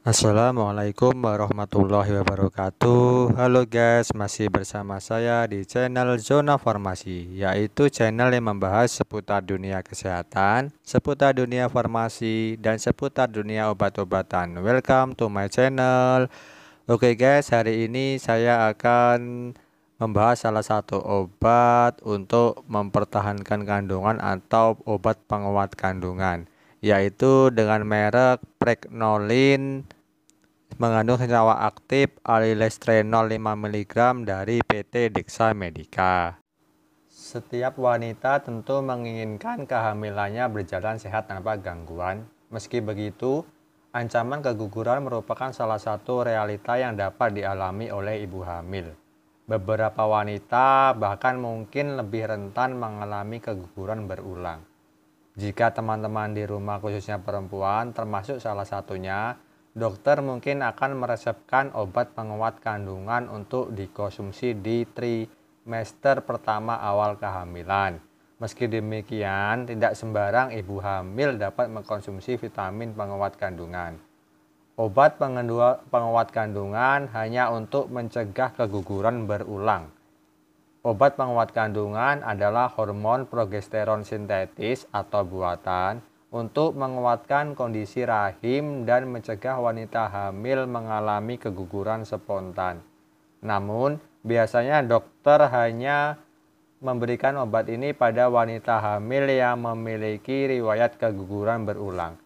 Assalamualaikum warahmatullahi wabarakatuh. Halo guys, masih bersama saya di channel Zona Farmasi, yaitu channel yang membahas seputar dunia kesehatan, seputar dunia farmasi, dan seputar dunia obat-obatan. Welcome to my channel. Oke guys, hari ini saya akan membahas salah satu obat untuk mempertahankan kandungan atau obat penguat kandungan, yaitu dengan merek Pregnolone, mengandung senyawa aktif alilestrenol 5 mg dari PT Dexa Medica. Setiap wanita tentu menginginkan kehamilannya berjalan sehat tanpa gangguan. Meski begitu, ancaman keguguran merupakan salah satu realita yang dapat dialami oleh ibu hamil. Beberapa wanita bahkan mungkin lebih rentan mengalami keguguran berulang. Jika teman-teman di rumah khususnya perempuan termasuk salah satunya, dokter mungkin akan meresepkan obat penguat kandungan untuk dikonsumsi di trimester pertama awal kehamilan. Meski demikian, tidak sembarang ibu hamil dapat mengkonsumsi vitamin penguat kandungan. Obat penguat kandungan hanya untuk mencegah keguguran berulang. Obat penguat kandungan adalah hormon progesteron sintetis atau buatan untuk menguatkan kondisi rahim dan mencegah wanita hamil mengalami keguguran spontan. Namun, biasanya dokter hanya memberikan obat ini pada wanita hamil yang memiliki riwayat keguguran berulang.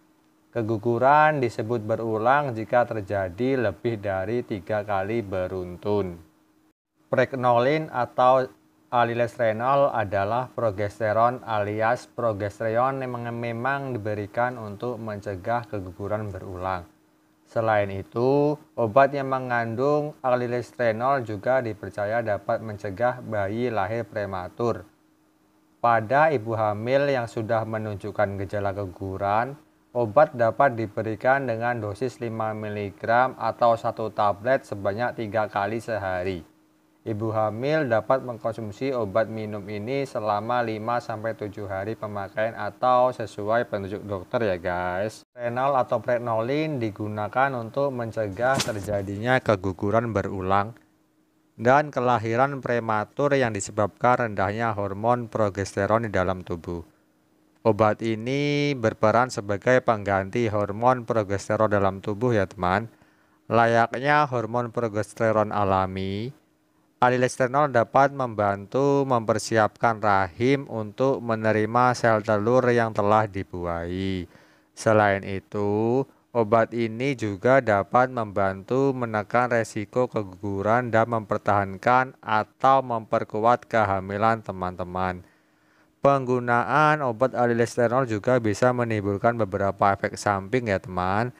Keguguran disebut berulang jika terjadi lebih dari 3 kali beruntun. Pregnolone atau alilestrenol adalah progesteron alias progesteron yang memang diberikan untuk mencegah keguguran berulang. Selain itu, obat yang mengandung alilestrenol juga dipercaya dapat mencegah bayi lahir prematur. Pada ibu hamil yang sudah menunjukkan gejala keguguran, obat dapat diberikan dengan dosis 5 mg atau 1 tablet sebanyak 3 kali sehari. Ibu hamil dapat mengkonsumsi obat minum ini selama 5-7 hari pemakaian atau sesuai petunjuk dokter ya guys. Renal atau Pregnolone digunakan untuk mencegah terjadinya keguguran berulang dan kelahiran prematur yang disebabkan rendahnya hormon progesteron di dalam tubuh. Obat ini berperan sebagai pengganti hormon progesteron dalam tubuh ya teman. Layaknya hormon progesteron alami, alilestrenol dapat membantu mempersiapkan rahim untuk menerima sel telur yang telah dibuahi. Selain itu, obat ini juga dapat membantu menekan resiko keguguran dan mempertahankan atau memperkuat kehamilan teman-teman. Penggunaan obat alilestrenol juga bisa menimbulkan beberapa efek samping ya teman.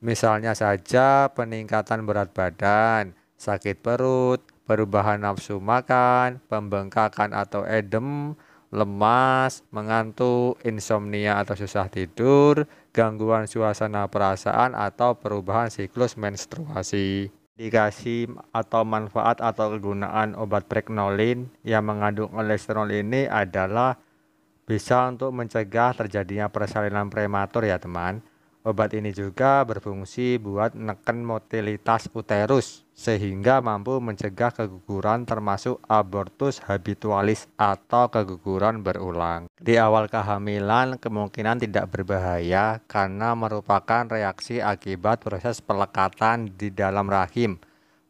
Misalnya saja peningkatan berat badan, sakit perut, perubahan nafsu makan, pembengkakan atau edem, lemas, mengantuk, insomnia atau susah tidur, gangguan suasana perasaan atau perubahan siklus menstruasi. Indikasi atau manfaat atau kegunaan obat Pregnolone yang mengandung alilestrenol ini adalah bisa untuk mencegah terjadinya persalinan prematur ya teman. Obat ini juga berfungsi buat menekan motilitas uterus sehingga mampu mencegah keguguran termasuk abortus habitualis atau keguguran berulang. Di awal kehamilan kemungkinan tidak berbahaya karena merupakan reaksi akibat proses pelekatan di dalam rahim.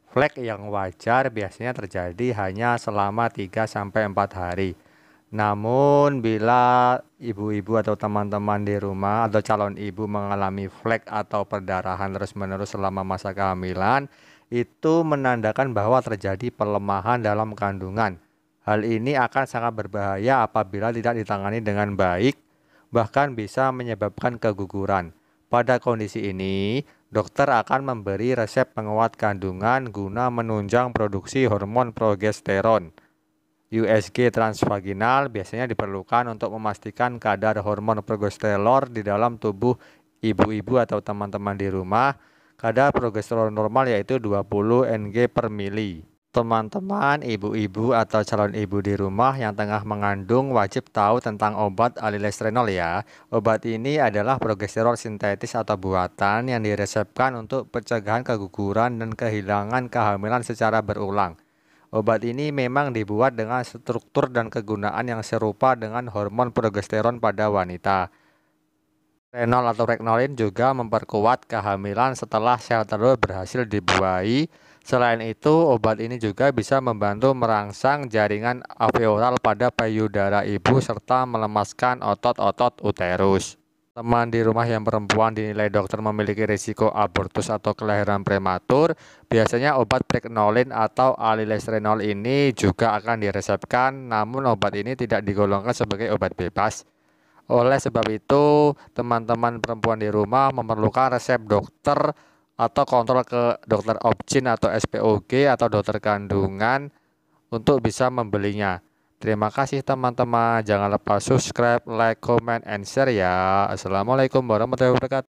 Flek yang wajar biasanya terjadi hanya selama 3-4 hari. Namun bila ibu-ibu atau teman-teman di rumah atau calon ibu mengalami flek atau perdarahan terus-menerus selama masa kehamilan, itu menandakan bahwa terjadi pelemahan dalam kandungan. Hal ini akan sangat berbahaya apabila tidak ditangani dengan baik, bahkan bisa menyebabkan keguguran. Pada kondisi ini, dokter akan memberi resep penguat kandungan guna menunjang produksi hormon progesteron. USG transvaginal biasanya diperlukan untuk memastikan kadar hormon progesteron di dalam tubuh ibu-ibu atau teman-teman di rumah. Kadar progesteron normal yaitu 20 Ng per mili. Teman-teman, ibu-ibu atau calon ibu di rumah yang tengah mengandung wajib tahu tentang obat alilestrenol ya. Obat ini adalah progesteron sintetis atau buatan yang diresepkan untuk pencegahan keguguran dan kehilangan kehamilan secara berulang. Obat ini memang dibuat dengan struktur dan kegunaan yang serupa dengan hormon progesteron pada wanita. Renol atau Regnolin juga memperkuat kehamilan setelah sel telur berhasil dibuahi. Selain itu, obat ini juga bisa membantu merangsang jaringan alveolar pada payudara ibu serta melemaskan otot-otot uterus. Teman di rumah yang perempuan dinilai dokter memiliki risiko abortus atau kelahiran prematur, biasanya obat pregnolon atau alilestrenol ini juga akan diresepkan, namun obat ini tidak digolongkan sebagai obat bebas. Oleh sebab itu, teman-teman perempuan di rumah memerlukan resep dokter atau kontrol ke dokter obgyn atau SPOG atau dokter kandungan untuk bisa membelinya. Terima kasih teman-teman. Jangan lupa subscribe, like, comment, and share ya. Assalamualaikum warahmatullahi wabarakatuh.